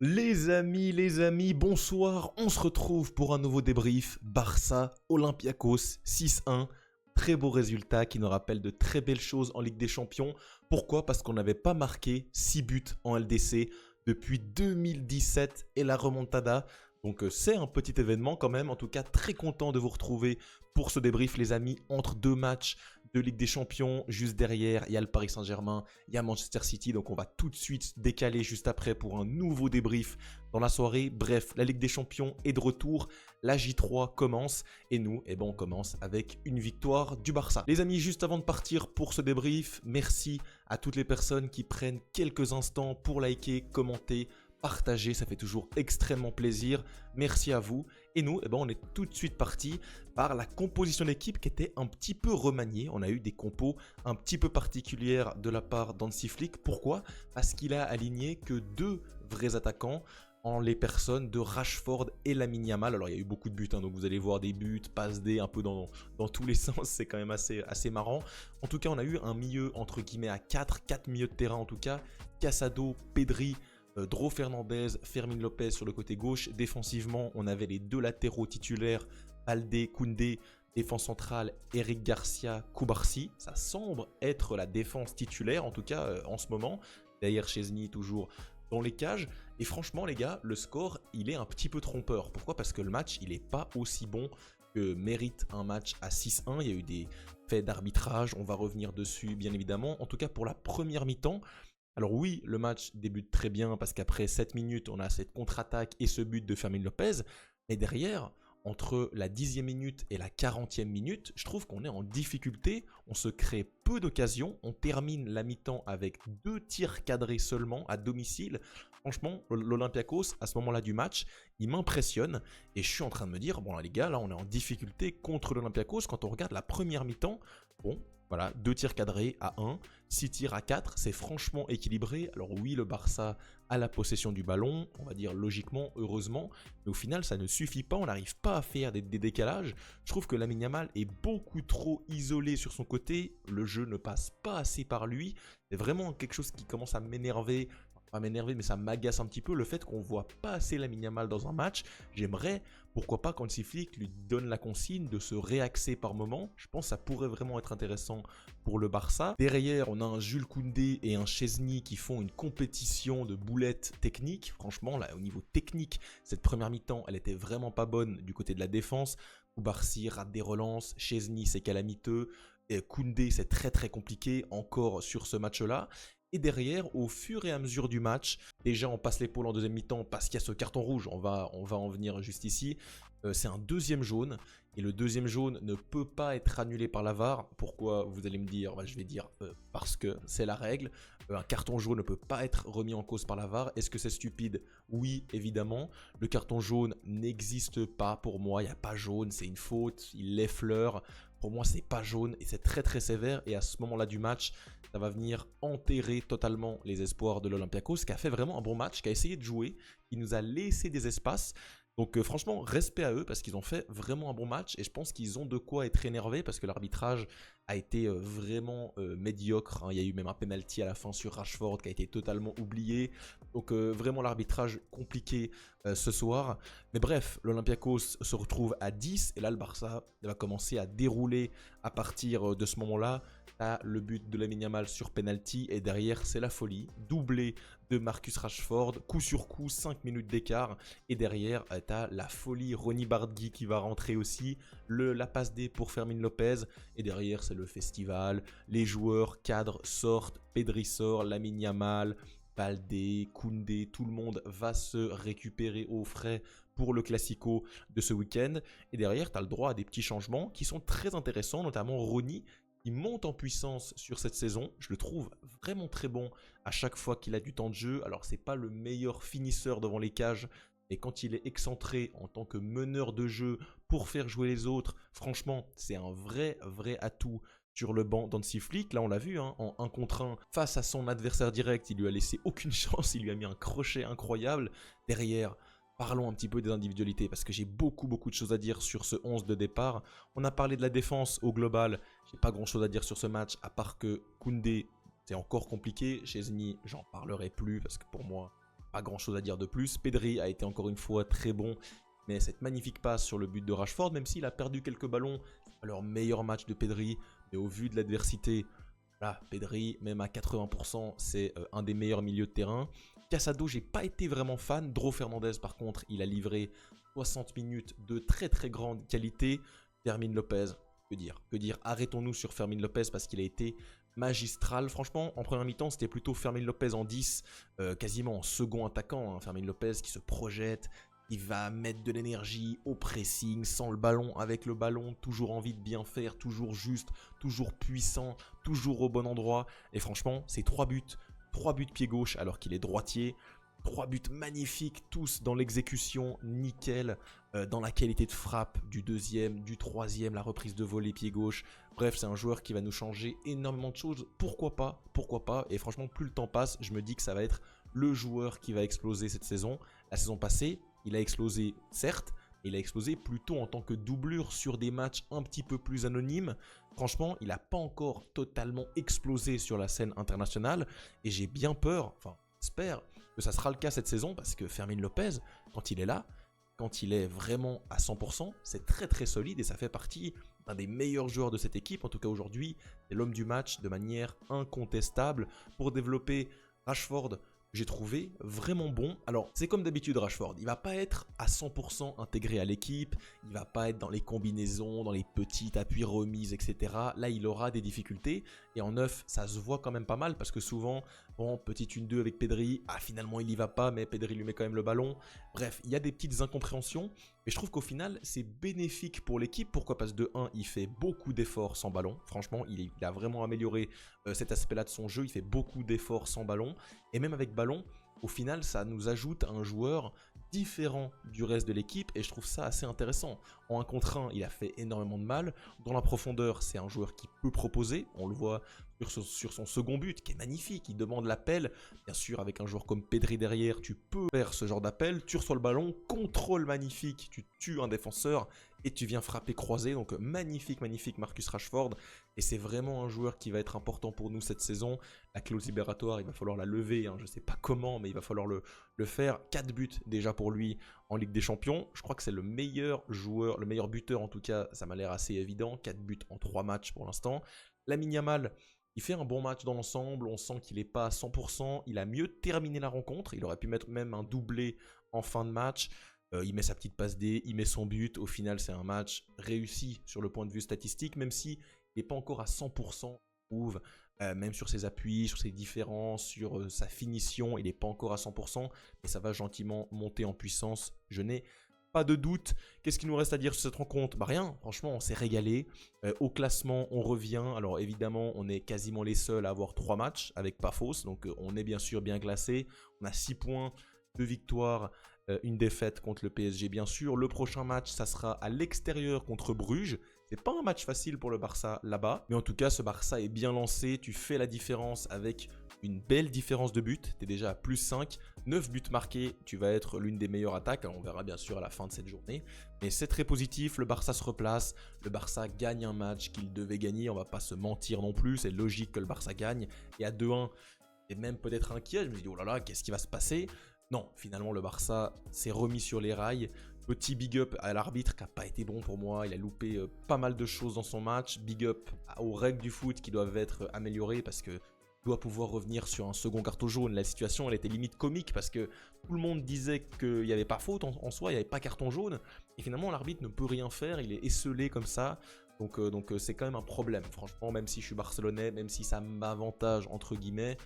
Les amis, bonsoir. On se retrouve pour un nouveau débrief. Barça, Olympiakos, 6-1. Très beau résultat qui nous rappelle de très belles choses en Ligue des Champions. Pourquoi? Parce qu'on n'avait pas marqué 6 buts en LDC depuis 2017 et la remontada. Donc c'est un petit événement quand même. En tout cas, très content de vous retrouver pour ce débrief, les amis, entre deux matchs de Ligue des Champions. Juste derrière, il y a le Paris Saint-Germain, il y a Manchester City. Donc on va tout de suite décaler juste après pour un nouveau débrief dans la soirée. Bref, la Ligue des Champions est de retour. La J3 commence et nous, on commence avec une victoire du Barça. Les amis, juste avant de partir pour ce débrief, merci à toutes les personnes qui prennent quelques instants pour liker, commenter, partager, ça fait toujours extrêmement plaisir. Merci à vous. Et nous, on est tout de suite parti par la composition d'équipe qui était un petit peu remaniée. On a eu des compos un petit peu particulières de la part d'Hansi Flick. Pourquoi? Parce qu'il a aligné que deux vrais attaquants en les personnes de Rashford et Lamine Yamal. Alors il y a eu beaucoup de buts, donc vous allez voir des buts, passes D, un peu dans tous les sens, c'est quand même assez marrant. En tout cas, on a eu un milieu entre guillemets à 4 milieux de terrain en tout cas. Casado, Pedri, Dro Fernandez, Fermin Lopez sur le côté gauche. Défensivement, on avait les deux latéraux titulaires, Balde, Koundé. Défense centrale, Eric Garcia, Koubarsi. Ça semble être la défense titulaire, en tout cas en ce moment. Derrière Chesney, toujours dans les cages. Et franchement, les gars, le score, il est un petit peu trompeur. Pourquoi? Parce que le match, il n'est pas aussi bon que mérite un match à 6-1. Il y a eu des faits d'arbitrage. On va revenir dessus, bien évidemment. En tout cas, pour la première mi-temps, alors oui, le match débute très bien parce qu'après 7 minutes, on a cette contre-attaque et ce but de Fermin Lopez. Mais derrière, entre la 10e minute et la 40e minute, je trouve qu'on est en difficulté. On se crée peu d'occasions. On termine la mi-temps avec 2 tirs cadrés seulement à domicile. Franchement, l'Olympiakos, à ce moment-là du match, il m'impressionne. Et je suis en train de me dire, bon là les gars, là on est en difficulté contre l'Olympiakos. Quand on regarde la première mi-temps, bon, voilà, 2 tirs cadrés à 1, 6 tirs à 4, c'est franchement équilibré. Alors oui, le Barça a la possession du ballon, on va dire logiquement, heureusement, mais au final, ça ne suffit pas, on n'arrive pas à faire des décalages. Je trouve que Lamine Yamal est beaucoup trop isolé sur son côté, le jeu ne passe pas assez par lui. C'est vraiment quelque chose qui commence à m'énerver. Pas m'énerver, mais ça m'agace un petit peu le fait qu'on voit pas assez Lamine Yamal dans un match. J'aimerais, pourquoi pas, qu'Hansi Flick lui donne la consigne de se réaxer par moment. Je pense que ça pourrait vraiment être intéressant pour le Barça. Derrière, on a un Jules Koundé et un Chesney qui font une compétition de boulettes techniques. Franchement, là, au niveau technique, cette première mi-temps, elle était vraiment pas bonne du côté de la défense. Koubarsi rate des relances, Chesney c'est calamiteux, et Koundé c'est très compliqué encore sur ce match-là. Et derrière, au fur et à mesure du match, déjà on passe l'épaule en deuxième mi-temps parce qu'il y a ce carton rouge, on va en venir juste ici. C'est un deuxième jaune, et le deuxième jaune ne peut pas être annulé par la VAR. Pourquoi? Vous allez me dire, je vais dire parce que c'est la règle. Un carton jaune ne peut pas être remis en cause par la VAR. Est-ce que c'est stupide? Oui, évidemment. Le carton jaune n'existe pas pour moi, il n'y a pas jaune, c'est une faute, il l'effleure. Pour moi, c'est pas jaune et c'est très sévère. Et à ce moment-là du match, ça va venir enterrer totalement les espoirs de l'Olympiakos, qui a fait vraiment un bon match, qui a essayé de jouer, qui nous a laissé des espaces. Donc franchement, respect à eux parce qu'ils ont fait vraiment un bon match et je pense qu'ils ont de quoi être énervés parce que l'arbitrage a été vraiment médiocre. Il y a eu même un penalty à la fin sur Rashford qui a été totalement oublié. Donc vraiment l'arbitrage compliqué ce soir. Mais bref, l'Olympiakos se retrouve à 10 et là le Barça va commencer à dérouler à partir de ce moment-là. Le but de Lamine Yamal sur penalty et derrière c'est la folie, doublé de Marcus Rashford, coup sur coup, 5 minutes d'écart et derrière t'as la folie Ronny Bardghji qui va rentrer aussi, la passe D pour Fermin Lopez et derrière c'est le festival, les joueurs cadres sortent, Pedri sort, Lamine Yamal, Balde, Koundé, tout le monde va se récupérer au frais pour le Classico de ce week-end et derrière t'as le droit à des petits changements qui sont très intéressants, notamment Ronny. Il monte en puissance sur cette saison, je le trouve vraiment très bon à chaque fois qu'il a du temps de jeu. Alors c'est pas le meilleur finisseur devant les cages, mais quand il est excentré en tant que meneur de jeu pour faire jouer les autres, franchement c'est un vrai atout sur le banc d'Hansi Flick. Là on l'a vu, en 1 contre 1 face à son adversaire direct, il lui a laissé aucune chance, il lui a mis un crochet incroyable. Derrière, parlons un petit peu des individualités parce que j'ai beaucoup de choses à dire sur ce 11 de départ. On a parlé de la défense au global, j'ai pas grand chose à dire sur ce match à part que Koundé c'est encore compliqué. Chesney, j'en parlerai plus parce que pour moi pas grand chose à dire de plus. Pedri a été encore une fois très bon, mais cette magnifique passe sur le but de Rashford, même s'il a perdu quelques ballons, c'est pas leur meilleur match de Pedri, mais au vu de l'adversité, voilà, Pedri, même à 80%, c'est un des meilleurs milieux de terrain. Casado, j'ai pas été vraiment fan. Dro Fernandez, par contre, il a livré 60 minutes de très très grande qualité. Fermin Lopez, que dire? Que dire? Arrêtons-nous sur Fermin Lopez parce qu'il a été magistral. Franchement, en première mi-temps, c'était plutôt Fermin Lopez en 10, quasiment en second attaquant. Hein. Fermin Lopez qui se projette, il va mettre de l'énergie au pressing, sans le ballon, avec le ballon, toujours envie de bien faire, toujours juste, toujours puissant, toujours au bon endroit. Et franchement, c'est 3 buts pied gauche alors qu'il est droitier. 3 buts magnifiques, tous dans l'exécution, nickel, dans la qualité de frappe du deuxième, du troisième, la reprise de volée pied gauche. Bref, c'est un joueur qui va nous changer énormément de choses. Pourquoi pas? Pourquoi pas? Et franchement, plus le temps passe, je me dis que ça va être le joueur qui va exploser cette saison. La saison passée, il a explosé, certes, il a explosé plutôt en tant que doublure sur des matchs un petit peu plus anonymes. Franchement, il n'a pas encore totalement explosé sur la scène internationale. Et j'ai bien peur, enfin, j'espère que ça sera le cas cette saison parce que Fermin Lopez, quand il est là, quand il est vraiment à 100%, c'est très très solide et ça fait partie d'un des meilleurs joueurs de cette équipe. En tout cas aujourd'hui, c'est l'homme du match de manière incontestable pour développer Rashford. J'ai trouvé vraiment bon. Alors, c'est comme d'habitude Rashford, il va pas être à 100% intégré à l'équipe, il va pas être dans les combinaisons, dans les petites appuis remises, etc. Là, il aura des difficultés. Et en neuf, ça se voit quand même pas mal parce que souvent, bon, petite 1-2 avec Pedri, ah finalement il y va pas, mais Pedri lui met quand même le ballon. Bref, il y a des petites incompréhensions. Mais je trouve qu'au final, c'est bénéfique pour l'équipe. Pourquoi? Parce que de 1, il fait beaucoup d'efforts sans ballon. Franchement, il a vraiment amélioré cet aspect-là de son jeu. Il fait beaucoup d'efforts sans ballon. Et même avec ballon, au final, ça nous ajoute un joueur différent du reste de l'équipe. Et je trouve ça assez intéressant. En 1 contre 1, il a fait énormément de mal. Dans la profondeur, c'est un joueur qui peut proposer. On le voit sur son second but, qui est magnifique. Il demande l'appel. Bien sûr, avec un joueur comme Pedri derrière, tu peux faire ce genre d'appel. Tu reçois le ballon, contrôle magnifique. Tu tues un défenseur et tu viens frapper croisé. Donc magnifique, magnifique Marcus Rashford. Et c'est vraiment un joueur qui va être important pour nous cette saison. La clause libératoire, il va falloir la lever. Hein. Je ne sais pas comment, mais il va falloir le faire. 4 buts déjà pour lui en Ligue des Champions. Je crois que c'est le meilleur joueur, le meilleur buteur en tout cas. Ça m'a l'air assez évident. 4 buts en 3 matchs pour l'instant. Lamine Yamal, il fait un bon match dans l'ensemble. On sent qu'il n'est pas à 100%. Il a mieux terminé la rencontre. Il aurait pu mettre même un doublé en fin de match. Il met sa petite passe D, il met son but. Au final, c'est un match réussi sur le point de vue statistique, même si il n'est pas encore à 100%, je trouve. Même sur ses appuis, sur ses différences, sur sa finition, il n'est pas encore à 100%. Mais ça va gentiment monter en puissance. Je n'ai pas de doute. Qu'est-ce qu'il nous reste à dire sur cette rencontre? Bah rien, franchement, on s'est régalé. Au classement, on revient. Alors évidemment, on est quasiment les seuls à avoir 3 matchs avec Pafos. Donc on est bien sûr bien classé. On a 6 points, 2 victoires, une défaite contre le PSG bien sûr. Le prochain match, ça sera à l'extérieur contre Bruges. C'est pas un match facile pour le Barça là-bas. Mais en tout cas, ce Barça est bien lancé. Tu fais la différence avec une belle différence de but. Tu es déjà à plus 5. 9 buts marqués. Tu vas être l'une des meilleures attaques. Alors, on verra bien sûr à la fin de cette journée. Mais c'est très positif. Le Barça se replace. Le Barça gagne un match qu'il devait gagner. On va pas se mentir non plus. C'est logique que le Barça gagne. Et à 2-1, et même peut-être inquiet. Je me dis, oh là là, qu'est-ce qui va se passer? Non, finalement, le Barça s'est remis sur les rails. Petit big up à l'arbitre qui n'a pas été bon pour moi. Il a loupé pas mal de choses dans son match. Big up aux règles du foot qui doivent être améliorées parce que doit pouvoir revenir sur un second carton jaune. La situation, elle était limite comique parce que tout le monde disait qu'il n'y avait pas faute en soi, il n'y avait pas carton jaune. Et finalement, l'arbitre ne peut rien faire, il est esseulé comme ça. Donc c'est quand même un problème. Franchement, même si je suis barcelonais, même si ça m'avantage entre guillemets,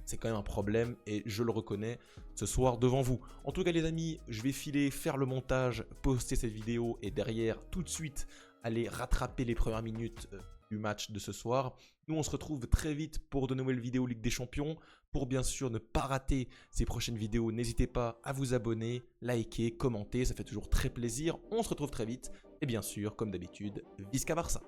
c'est quand même un problème et je le reconnais ce soir devant vous. En tout cas les amis, je vais filer, faire le montage, poster cette vidéo et derrière tout de suite aller rattraper les premières minutes du match de ce soir. Nous on se retrouve très vite pour de nouvelles vidéos Ligue des Champions. Pour bien sûr ne pas rater ces prochaines vidéos, n'hésitez pas à vous abonner, liker, commenter, ça fait toujours très plaisir. On se retrouve très vite et bien sûr comme d'habitude, Visca Barça.